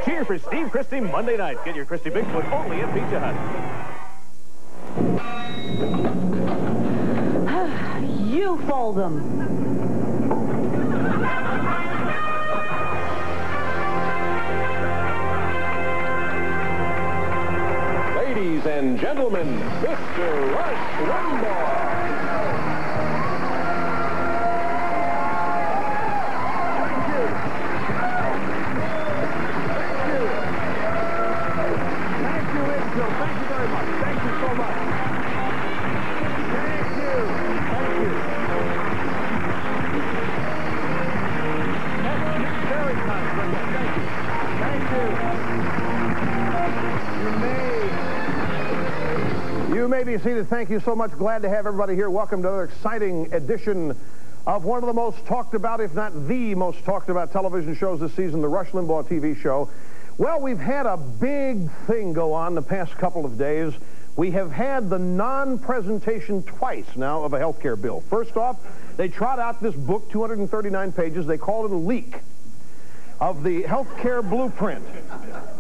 Cheer for Steve Christie Monday night. Get your Christie Bigfoot only at Pizza Hut. You fold them. Ladies and gentlemen, Mr. Rush Limbaugh. Thank you very much. Thank you so much. Thank you. Thank you. That's very kind. Thank you. Thank you. You may be seated. Thank you so much. Glad to have everybody here. Welcome to another exciting edition of one of the most talked about, if not the most talked about television shows this season, the Rush Limbaugh TV show. Well, we've had a big thing go on the past couple of days. We have had the non-presentation twice now of a health care bill. First off, they trot out this book, 239 pages. They called it a leak of the health care blueprint.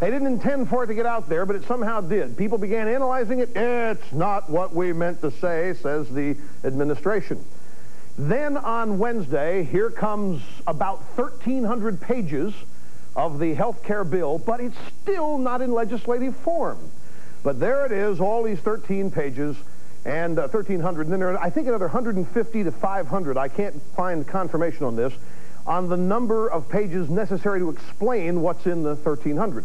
They didn't intend for it to get out there, but it somehow did. People began analyzing it. It's not what we meant to say, says the administration. Then on Wednesday, here comes about 1,300 pages of the health care bill, but it's still not in legislative form. But there it is, all these 13 pages, and 1,300, and then there are, I think, another 150 to 500, I can't find confirmation on this, on the number of pages necessary to explain what's in the 1,300.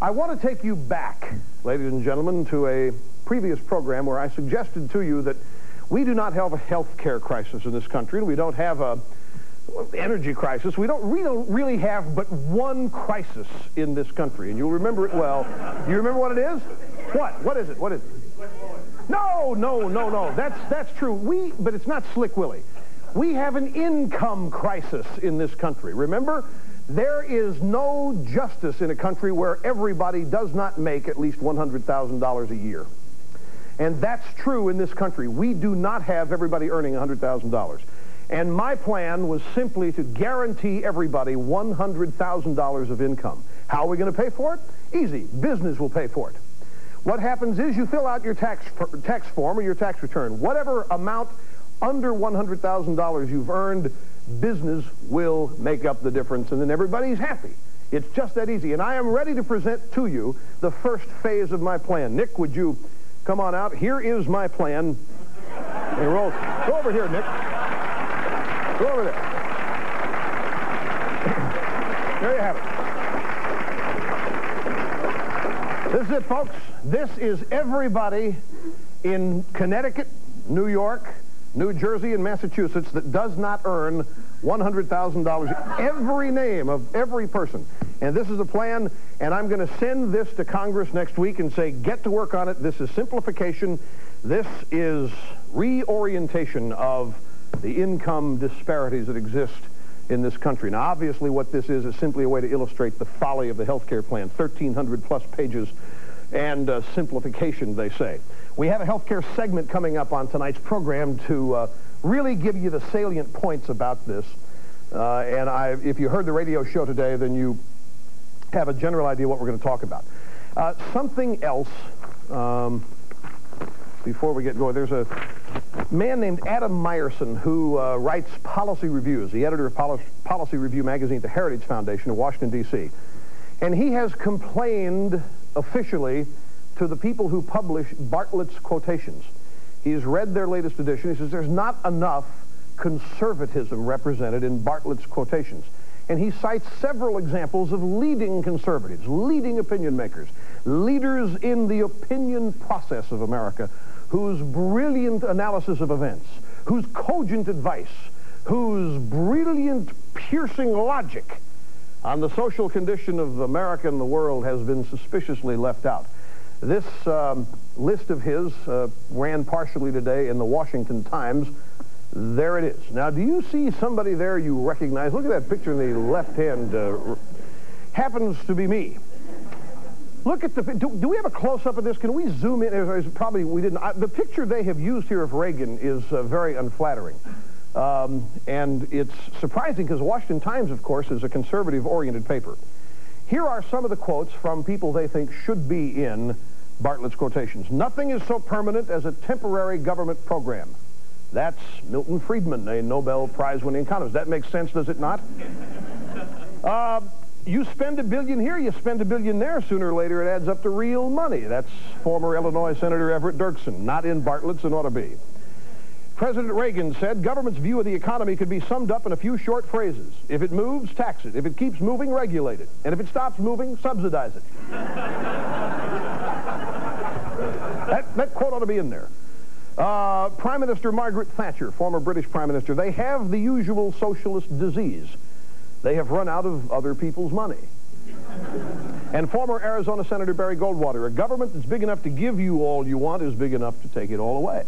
I want to take you back, ladies and gentlemen, to a previous program where I suggested to you that we do not have a health care crisis in this country, and we don't have a energy crisis. We don't really have but one crisis in this country, and you'll remember it well. You remember what it is? What? What is it? What is it? No. That's true. But it's not Slick Willie. We have an income crisis in this country. Remember, there is no justice in a country where everybody does not make at least $100,000 a year. And that's true in this country. We do not have everybody earning $100,000. And my plan was simply to guarantee everybody $100,000 of income. How are we going to pay for it? Easy. Business will pay for it. What happens is you fill out your tax form or your tax return. Whatever amount under $100,000 you've earned, business will make up the difference, and then everybody's happy. It's just that easy. And I am ready to present to you the first phase of my plan. Nick, would you come on out? Here is my plan. Hey, roll. Go over here, Nick. Go over there. There you have it. This is it, folks. This is everybody in Connecticut, New York, New Jersey, and Massachusetts that does not earn $100,000. Every name of every person. And this is the plan, and I'm going to send this to Congress next week and say, get to work on it. This is simplification. This is reorientation of the income disparities that exist in this country. Now, obviously, what this is simply a way to illustrate the folly of the health care plan. 1,300-plus pages and simplification, they say. We have a health care segment coming up on tonight's program to really give you the salient points about this. If you heard the radio show today, then you have a general idea what we're going to talk about. Something else, before we get going, there's a man named Adam Meyerson who writes policy reviews, the editor of Policy Review magazine at the Heritage Foundation in Washington, D.C. And he has complained officially to the people who publish Bartlett's quotations. He's read their latest edition. He says there's not enough conservatism represented in Bartlett's quotations. And he cites several examples of leading conservatives, leading opinion makers, leaders in the opinion process of America, whose brilliant analysis of events, whose cogent advice, whose brilliant, piercing logic on the social condition of America and the world has been suspiciously left out. This list of his ran partially today in the Washington Times. There it is. Now, do you see somebody there you recognize? Look at that picture in the left hand. Happens to be me. Look at the... Do we have a close-up of this? Can we zoom in? Probably we didn't. The picture they have used here of Reagan is very unflattering. And it's surprising because the Washington Times, of course, is a conservative-oriented paper. Here are some of the quotes from people they think should be in Bartlett's quotations. Nothing is so permanent as a temporary government program. That's Milton Friedman, a Nobel Prize-winning economist. That makes sense, does it not? You spend $1 billion here, you spend $1 billion there, sooner or later it adds up to real money. That's former Illinois Senator Everett Dirksen. Not in Bartlett's and ought to be. President Reagan said government's view of the economy could be summed up in a few short phrases. If it moves, tax it. If it keeps moving, regulate it. And if it stops moving, subsidize it. That quote ought to be in there. Prime Minister Margaret Thatcher, former British Prime Minister, they have the usual socialist disease. They have run out of other people's money. And former Arizona Senator Barry Goldwater, a government that's big enough to give you all you want is big enough to take it all away.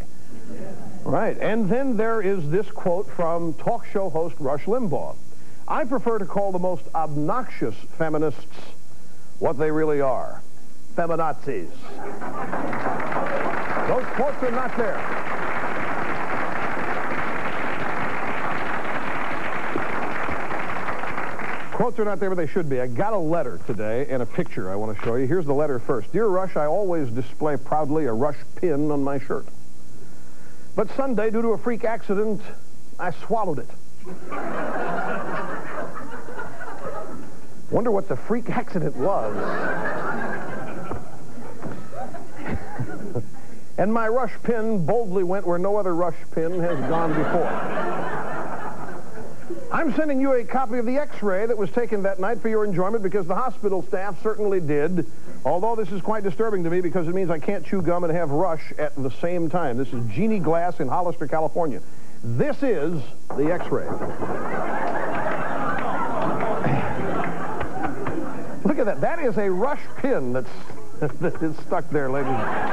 Right. And then there is this quote from talk show host Rush Limbaugh. I prefer to call the most obnoxious feminists what they really are. Feminazis. Those quotes are not there. Quotes are not there, but they should be. I got a letter today and a picture I want to show you. Here's the letter first. Dear Rush, I always display proudly a Rush pin on my shirt. But Sunday, due to a freak accident, I swallowed it. Wonder what the freak accident was. And my Rush pin boldly went where no other Rush pin has gone before. I'm sending you a copy of the X-ray that was taken that night for your enjoyment because the hospital staff certainly did. Although this is quite disturbing to me because it means I can't chew gum and have Rush at the same time. This is Jeannie Glass in Hollister, California. This is the X-ray. Look at that. That is a Rush pin that is stuck there, ladies and gentlemen.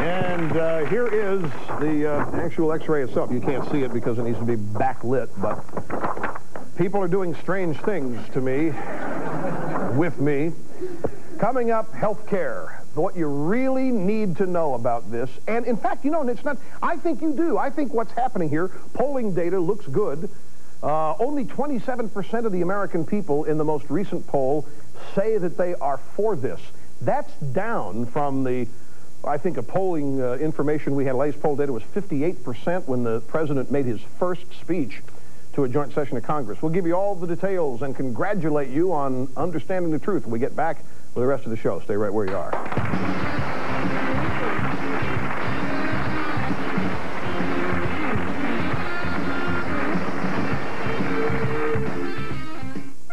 And here is the actual X-ray itself. You can't see it because it needs to be backlit, but people are doing strange things to me, with me. Coming up, health care. What you really need to know about this. And in fact, you know, it's not, I think you do. I think what's happening here, polling data looks good. Only 27% of the American people in the most recent poll say that they are for this. That's down from the, I think, a polling information we had. Latest poll data was 58% when the president made his first speech to a joint session of Congress. We'll give you all the details and congratulate you on understanding the truth when we get back with the rest of the show. Stay right where you are.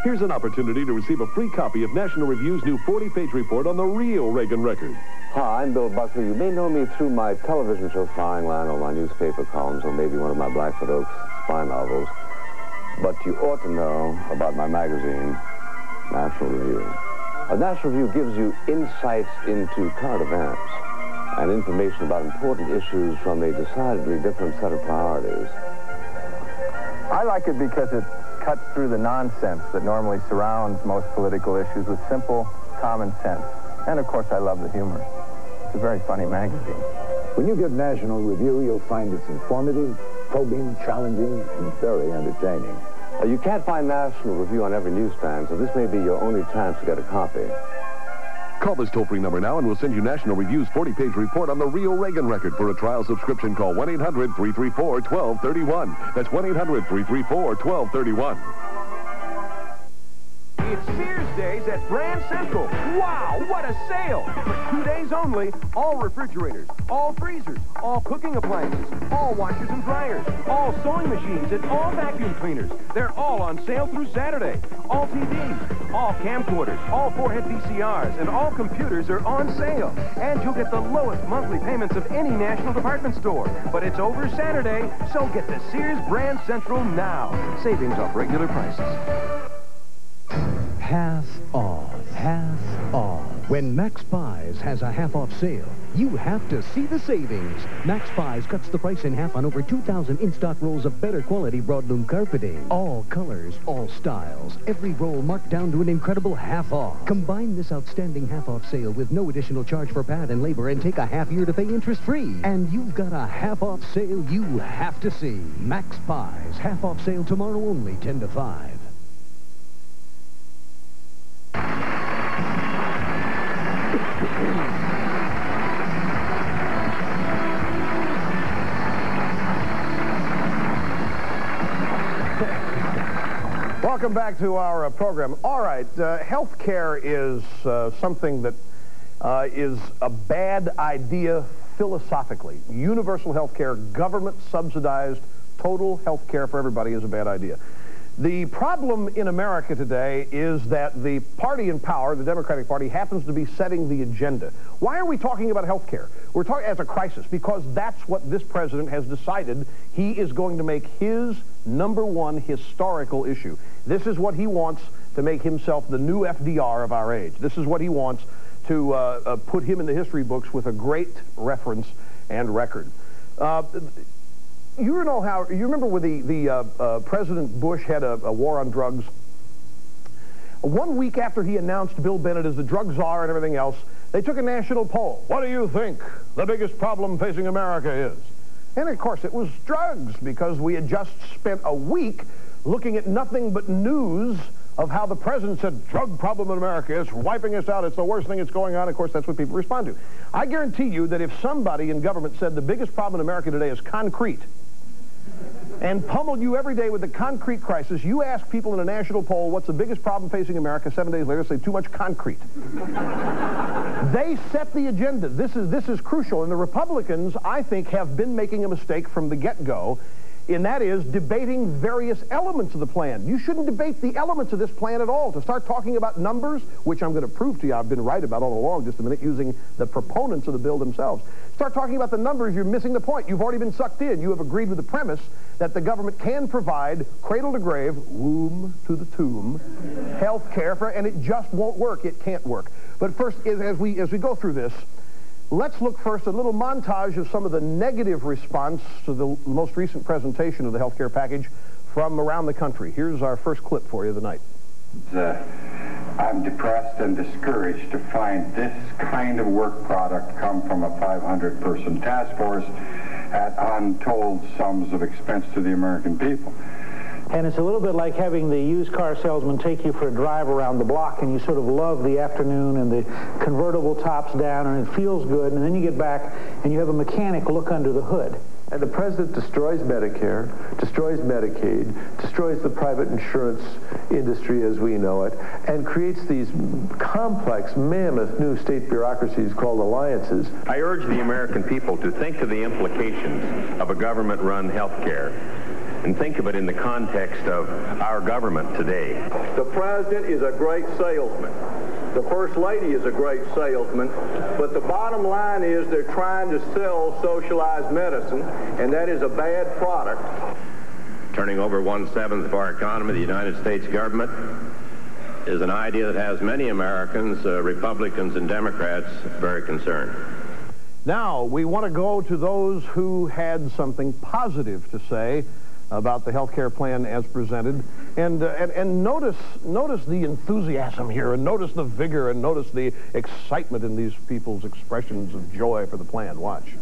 Here's an opportunity to receive a free copy of National Review's new 40-page report on the real Reagan record. Hi, I'm Bill Buckley. You may know me through my television show Flying Line or my newspaper columns or maybe one of my Blackfoot Oaks spy novels. But you ought to know about my magazine, National Review. National Review gives you insights into current events and information about important issues from a decidedly different set of priorities. I like it because it cuts through the nonsense that normally surrounds most political issues with simple, common sense. And, of course, I love the humor. It's a very funny magazine. When you get National Review, you'll find it's informative, probing, challenging, and very entertaining. You can't find National Review on every newsstand, so this may be your only chance to get a copy. Call this toll-free number now and we'll send you National Review's 40-page report on the real Reagan record. For a trial subscription, call 1-800-334-1231. That's 1-800-334-1231. It's Sears Days at Brand Central. Wow, what a sale! For 2 days only, all refrigerators, all freezers, all cooking appliances, all washers and dryers, all sewing machines, and all vacuum cleaners. They're all on sale through Saturday. All TVs, all camcorders, all 4-head VCRs, and all computers are on sale. And you'll get the lowest monthly payments of any national department store. But it's over Saturday, so get to Sears Brand Central now. Savings off regular prices. Half off. When Max Buys has a half-off sale, you have to see the savings. Max Buys cuts the price in half on over 2,000 in-stock rolls of better quality broadloom carpeting. All colors, all styles. Every roll marked down to an incredible half off. Combine this outstanding half-off sale with no additional charge for pad and labor and take a half year to pay interest-free. And you've got a half-off sale you have to see. Max Buys. Half-off sale tomorrow only, 10 to 5. Welcome back to our program. All right, health care is something that is a bad idea philosophically. Universal health care, government-subsidized, total health care for everybody is a bad idea. The problem in America today is that the party in power, the Democratic Party, happens to be setting the agenda. Why are we talking about health care? We're talking as a crisis because that's what this president has decided he is going to make his #1 historical issue. This is what he wants to make himself the new FDR of our age. This is what he wants to put him in the history books with a great reference and record. You remember when the President Bush had a war on drugs? 1 week after he announced Bill Bennett as the drug czar and everything else, they took a national poll. What do you think the biggest problem facing America is? And of course it was drugs, because we had just spent a week looking at nothing but news of how the president said, drug problem in America, it's wiping us out, it's the worst thing that's going on. Of course, that's what people respond to. I guarantee you that if somebody in government said the biggest problem in America today is concrete, and pummeled you every day with the concrete crisis, you ask people in a national poll what's the biggest problem facing America, 7 days later say too much concrete. They set the agenda. This is crucial, and the Republicans, I think, have been making a mistake from the get-go, and that is debating various elements of the plan. You shouldn't debate the elements of this plan at all. To start talking about numbers, which I'm going to prove to you I've been right about all along, just a minute, using the proponents of the bill themselves. Start talking about the numbers, you're missing the point. You've already been sucked in. You have agreed with the premise that the government can provide cradle to grave, womb to the tomb, health care, and it just won't work. It can't work. But first, as we go through this, let's look first at a little montage of some of the negative response to the most recent presentation of the health care package from around the country. Here's our first clip for you tonight. I'm depressed and discouraged to find this kind of work product come from a 500-person task force at untold sums of expense to the American people. And it's a little bit like having the used car salesman take you for a drive around the block, and you sort of love the afternoon and the convertible tops down, and it feels good, and then you get back and you have a mechanic look under the hood. And the president destroys Medicare, destroys Medicaid, destroys the private insurance industry as we know it, and creates these complex, mammoth new state bureaucracies called alliances. I urge the American people to think of the implications of a government-run health care and think of it in the context of our government today. The president is a great salesman. The First Lady is a great salesman, but the bottom line is they're trying to sell socialized medicine, and that is a bad product. Turning over 1/7 of our economy to the United States government is an idea that has many Americans, Republicans and Democrats, very concerned. Now, we want to go to those who had something positive to say about the health care plan as presented, and notice the enthusiasm here, and notice the vigor, and notice the excitement in these people's expressions of joy for the plan. Watch.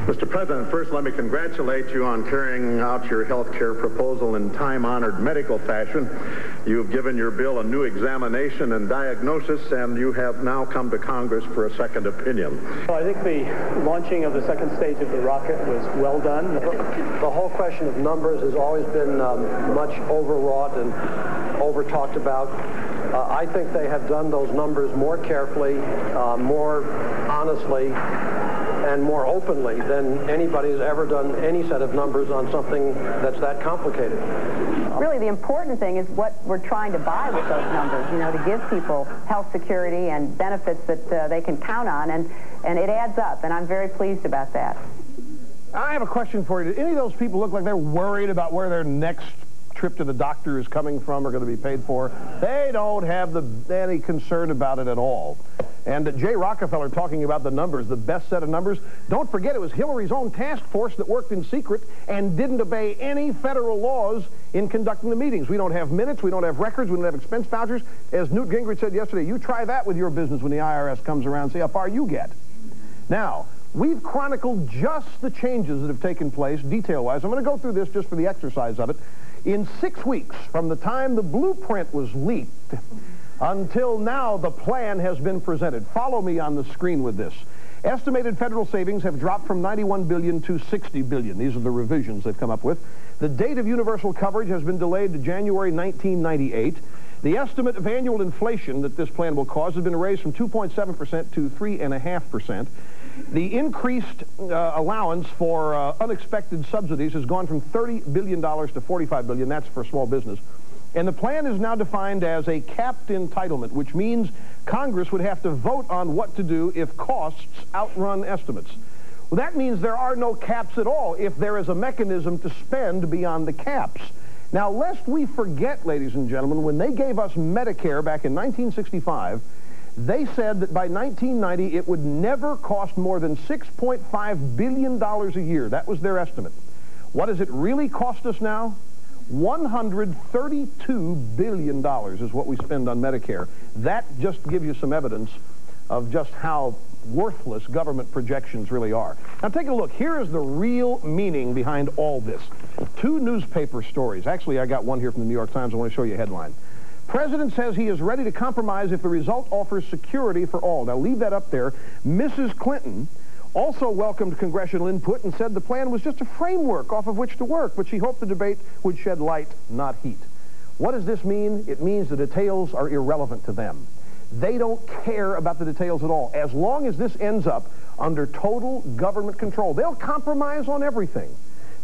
Mr. President, first let me congratulate you on carrying out your health care proposal in time-honored medical fashion. You have given your bill a new examination and diagnosis, and you have now come to Congress for a second opinion. Well, I think the launching of the second stage of the rocket was well done. The whole question of numbers has always been much overwrought and over-talked about. I think they have done those numbers more carefully, more honestly, and more openly than anybody has ever done any set of numbers on something that's that complicated. Really, the important thing is what we're trying to buy with those numbers, you know, to give people health security and benefits that they can count on, and it adds up, and I'm very pleased about that. I have a question for you. Do any of those people look like they're worried about where their next trip to the doctor is coming from or going to be paid for? They don't have any concern about it at all. And Jay Rockefeller talking about the numbers, the best set of numbers. Don't forget, it was Hillary's own task force that worked in secret and didn't obey any federal laws in conducting the meetings. We don't have minutes, we don't have records, we don't have expense vouchers. As Newt Gingrich said yesterday, you try that with your business when the IRS comes around and see how far you get. Now, we've chronicled just the changes that have taken place, detail-wise. I'm going to go through this just for the exercise of it. In 6 weeks, from the time the blueprint was leaked until now, the plan has been presented. Follow me on the screen with this. Estimated federal savings have dropped from $91 billion to $60 billion. These are the revisions they've come up with. The date of universal coverage has been delayed to January 1998. The estimate of annual inflation that this plan will cause has been raised from 2.7% to 3.5%. The increased allowance for unexpected subsidies has gone from $30 billion to $45 billion. That's for small business. And the plan is now defined as a capped entitlement, which means Congress would have to vote on what to do if costs outrun estimates. Well, that means there are no caps at all if there is a mechanism to spend beyond the caps. Now, lest we forget, ladies and gentlemen, when they gave us Medicare back in 1965, they said that by 1990 it would never cost more than $6.5 billion a year. That was their estimate. What does it really cost us now? $132 billion is what we spend on Medicare. That just gives you some evidence of just how worthless government projections really are. Now take a look. Here is the real meaning behind all this. 2 newspaper stories. Actually, I got one here from the New York Times. I want to show you a headline. President says he is ready to compromise if the result offers security for all. Now leave that up there. Mrs. Clinton also welcomed congressional input and said the plan was just a framework off of which to work, but she hoped the debate would shed light, not heat. What does this mean? It means the details are irrelevant to them. They don't care about the details at all. As long as this ends up under total government control, they'll compromise on everything.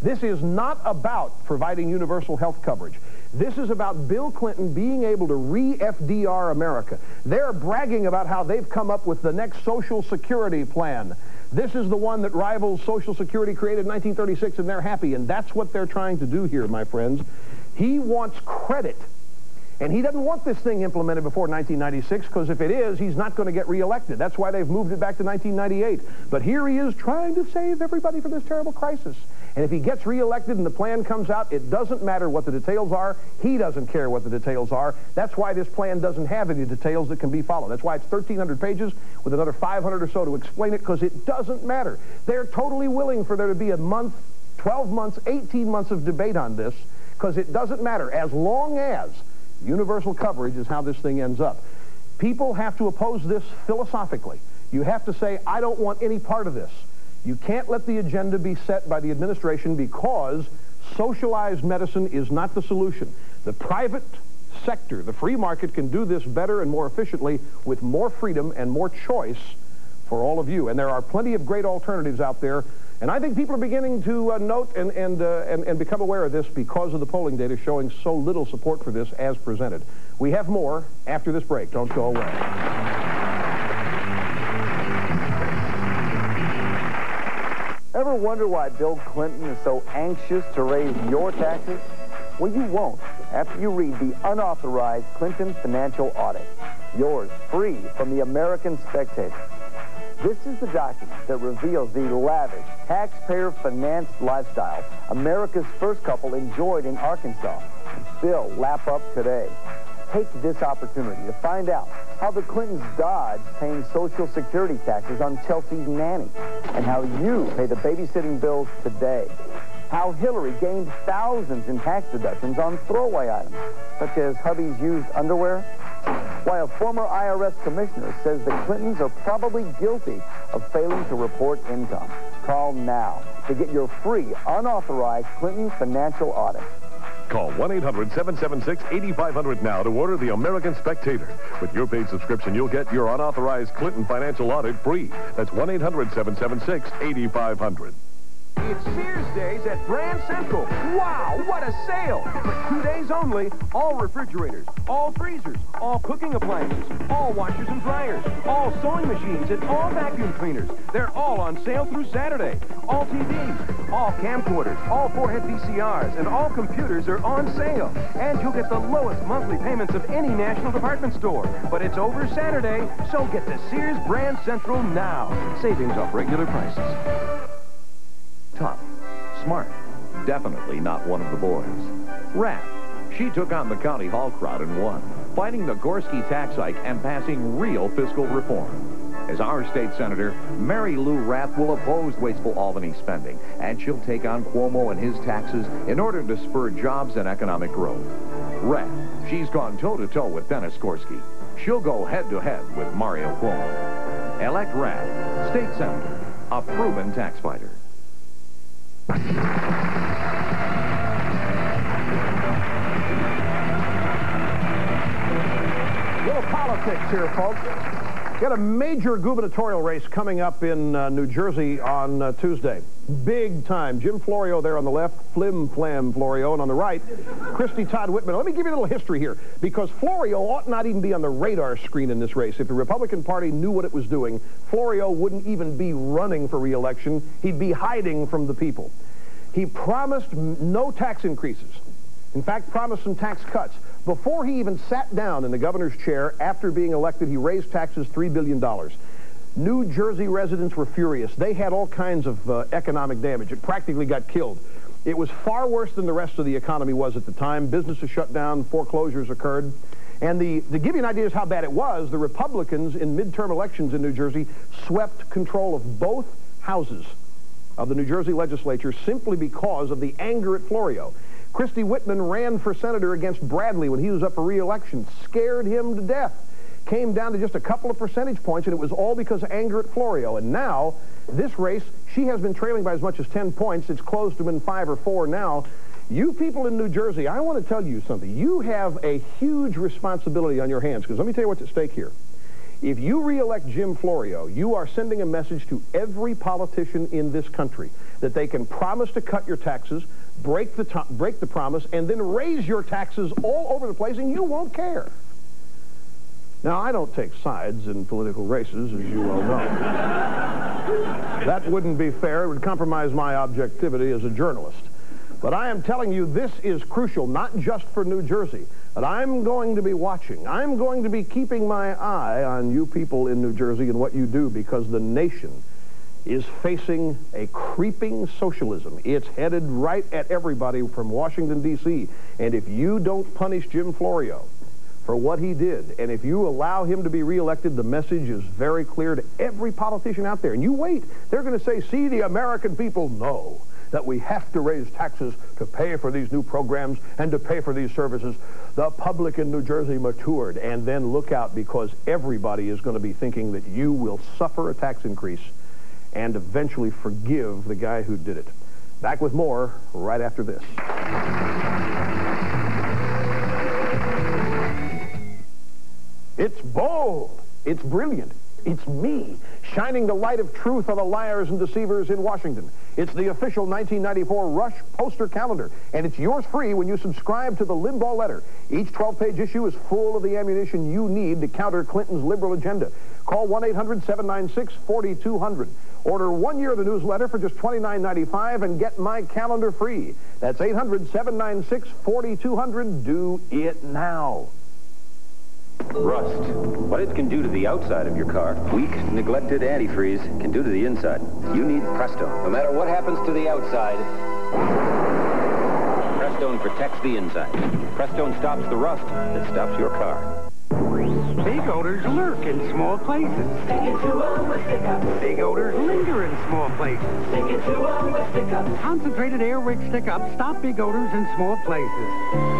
This is not about providing universal health coverage. This is about Bill Clinton being able to re-FDR America. They're bragging about how they've come up with the next Social Security plan. This is the one that rivals Social Security created in 1936, and they're happy, and that's what they're trying to do here, my friends. He wants credit, and he doesn't want this thing implemented before 1996, because if it is, he's not going to get reelected. That's why they've moved it back to 1998. But here he is trying to save everybody from this terrible crisis. And if he gets reelected and the plan comes out, it doesn't matter what the details are. He doesn't care what the details are. That's why this plan doesn't have any details that can be followed. That's why it's 1,300 pages with another 500 or so to explain it, because it doesn't matter. They're totally willing for there to be a month, 12 months, 18 months of debate on this, because it doesn't matter as long as universal coverage is how this thing ends up. People have to oppose this philosophically. You have to say, I don't want any part of this. You can't let the agenda be set by the administration, because socialized medicine is not the solution. The private sector, the free market, can do this better and more efficiently with more freedom and more choice for all of you. And there are plenty of great alternatives out there. And I think people are beginning to note and become aware of this because of the polling data showing so little support for this as presented. We have more after this break. Don't go away. Ever wonder why Bill Clinton is so anxious to raise your taxes? Well, you won't after you read the unauthorized Clinton financial audit. Yours free from the American Spectator. This is the document that reveals the lavish, taxpayer-financed lifestyle America's first couple enjoyed in Arkansas and still lap up today. Take this opportunity to find out how the Clintons dodged paying Social Security taxes on Chelsea's nanny, and how you pay the babysitting bills today. How Hillary gained thousands in tax deductions on throwaway items, such as hubby's used underwear. Why a former IRS commissioner says the Clintons are probably guilty of failing to report income. Call now to get your free, unauthorized Clinton financial audit. Call 1-800-776-8500 now to order the American Spectator. With your paid subscription, you'll get your unauthorized Clinton financial audit free. That's 1-800-776-8500. It's Sears Days at Brand Central. Wow, what a sale! For 2 days only, all refrigerators, all freezers, all cooking appliances, all washers and dryers, all sewing machines, and all vacuum cleaners. They're all on sale through Saturday. All TVs, all camcorders, all 4-head VCRs, and all computers are on sale. And you'll get the lowest monthly payments of any national department store. But it's over Saturday, so get to Sears Brand Central now. Savings off regular prices. Tough, smart, definitely not one of the boys. Rap. She took on the county hall crowd and won, fighting the Gorski tax hike and passing real fiscal reform. As our state senator, Mary Lou Rath will oppose wasteful Albany spending, and she'll take on Cuomo and his taxes in order to spur jobs and economic growth. Rath. She's gone toe-to-toe with Dennis Gorski. She'll go head-to-head with Mario Cuomo. Elect Rath, state senator, a proven tax fighter. Little politics here, folks. Got a major gubernatorial race coming up in New Jersey on Tuesday. Big time. Jim Florio there on the left, flim-flam Florio, and on the right, Christy Todd Whitman. Let me give you a little history here, because Florio ought not even be on the radar screen in this race. If the Republican Party knew what it was doing, Florio wouldn't even be running for re-election. He'd be hiding from the people. He promised no tax increases. In fact, promised some tax cuts. Before he even sat down in the governor's chair after being elected, he raised taxes $3 billion. New Jersey residents were furious. They had all kinds of economic damage. It practically got killed. It was far worse than the rest of the economy was at the time. Businesses shut down, foreclosures occurred. And to give you an idea of how bad it was, the Republicans in midterm elections in New Jersey swept control of both houses of the New Jersey legislature simply because of the anger at Florio. Christy Whitman ran for senator against Bradley when he was up for re-election, scared him to death. Came down to just a couple of percentage points, and it was all because of anger at Florio. And now, this race, she has been trailing by as much as 10 points. It's close to been 5 or 4 now. You people in New Jersey, I want to tell you something. You have a huge responsibility on your hands, because let me tell you what's at stake here. If you re-elect Jim Florio, you are sending a message to every politician in this country that they can promise to cut your taxes, break the promise, and then raise your taxes all over the place, and you won't care. Now, I don't take sides in political races, as you well know. That wouldn't be fair. It would compromise my objectivity as a journalist. But I am telling you, this is crucial, not just for New Jersey, but I'm going to be watching. I'm going to be keeping my eye on you people in New Jersey and what you do, because the nation is facing a creeping socialism. It's headed right at everybody from Washington, D.C. And if you don't punish Jim Florio for what he did, and if you allow him to be reelected, the message is very clear to every politician out there. And you wait. They're going to say, see, the American people know that we have to raise taxes to pay for these new programs and to pay for these services. The public in New Jersey matured. And then look out, because everybody is going to be thinking that you will suffer a tax increase and eventually forgive the guy who did it. Back with more right after this. It's bold. It's brilliant. It's me, shining the light of truth on the liars and deceivers in Washington. It's the official 1994 Rush poster calendar, and it's yours free when you subscribe to the Limbaugh Letter. Each 12-page issue is full of the ammunition you need to counter Clinton's liberal agenda. Call 1-800-796-4200. Order 1 year of the newsletter for just $29.95 and get my calendar free. That's 800-796-4200. Do it now. Rust. What it can do to the outside of your car, weak, neglected antifreeze can do to the inside. You need Prestone. No matter what happens to the outside, Prestone protects the inside. Prestone stops the rust that stops your car. Big odors lurk in small places. Big odors linger in small places. Concentrated Airwick Stick-Up stop big odors in small places.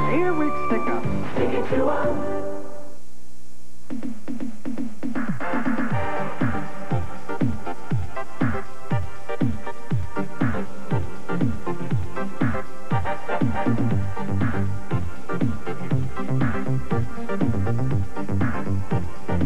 Airwick Stick-Up.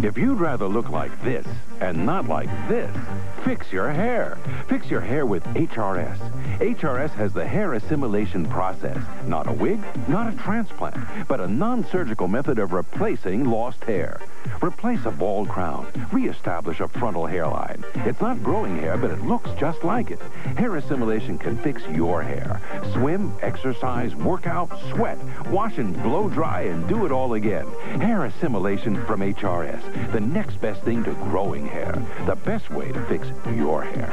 If you'd rather look like this and not like this, fix your hair. Fix your hair with HRS. HRS has the hair assimilation process. Not a wig, not a transplant, but a non-surgical method of replacing lost hair. Replace a bald crown. Reestablish a frontal hairline. It's not growing hair, but it looks just like it. Hair assimilation can fix your hair. Swim, exercise, work out, sweat, wash and blow dry, and do it all again. Hair assimilation from HRS. The next best thing to growing hair. The best way to fix your hair.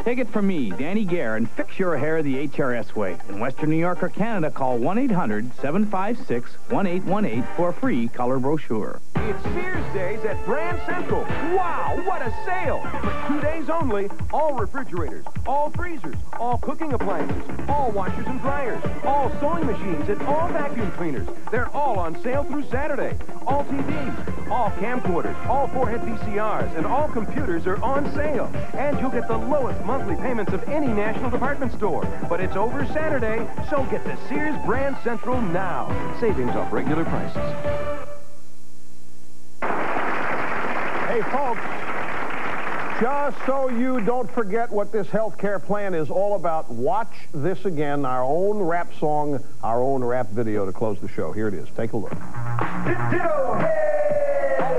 Take it from me, Danny Gare, and fix your hair the HRS way. In Western New York or Canada, call 1-800-756-1818 for a free color brochure. It's Sears Days at Brand Central. Wow, what a sale! For 2 days only, all refrigerators, all freezers, all cooking appliances, all washers and dryers, all sewing machines, and all vacuum cleaners. They're all on sale through Saturday. All TVs, all camcorders, all 4-head VCRs, and all computers are on sale. And you'll get the lowest monthly payments of any national department store. But it's over Saturday, so get to Sears Brand Central now. Savings off regular prices. Hey, folks, just so you don't forget what this health care plan is all about, watch this again, our own rap song, our own rap video to close the show. Here it is. Take a look.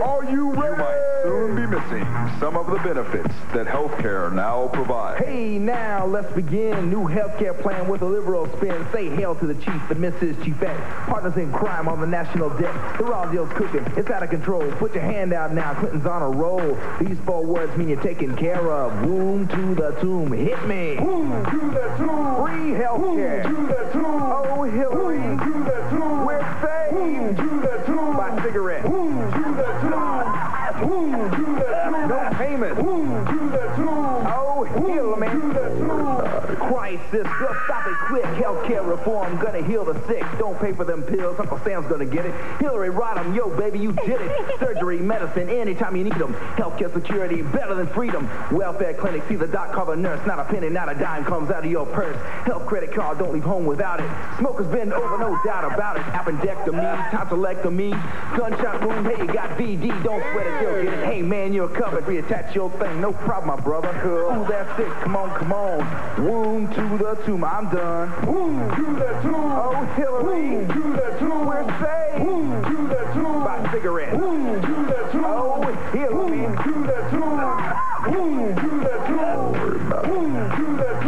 Are you ready? You might soon be missing some of the benefits that healthcare now provides. Hey, now let's begin. New healthcare plan with a liberal spin. Say hail to the chief and Mrs. Chiefette. Partners in crime on the national debt. The raw deal's cooking. It's out of control. Put your hand out now. Clinton's on a roll. These 4 words mean you're taken care of. Womb to the tomb. Hit me. Womb to the tomb. Free healthcare. Womb to the tomb. Oh, Hillary. Womb to the tomb. We're saved. Womb to the tomb. By cigarette. Womb to the tomb. Womb to the tomb. No payment. Womb to the tomb. Oh, Hillary. To the tomb. Crisis. Just stop it quick. Healthcare reform. Gonna heal the sick. Don't pay for them pills. Uncle Sam's gonna get it. Hillary Rodham. Yo, baby, you did it. Surgery, medicine, anytime you need them. Healthcare security, better than freedom. Welfare clinic. See the doc, call the nurse. Not a penny, not a dime comes out of your purse. Health credit card. Don't leave home without it. Smokers bend over, no doubt about it. Appendectomy, tonsillectomy, gunshot wound. Hey, you got VD. Don't sweat it, you'll get it. Hey, man, you're covered. Reattach your thing. No problem, my brother. Ooh, that's it. Come on, come on. Womb to the tomb. I'm done. Womb to the tomb. Oh, Hillary. Womb to the tomb. We're saved. Womb to the tomb. By cigarette. Womb to the tomb. Oh, Hillary. Womb to the tomb. Womb to the tomb. Womb to the tomb.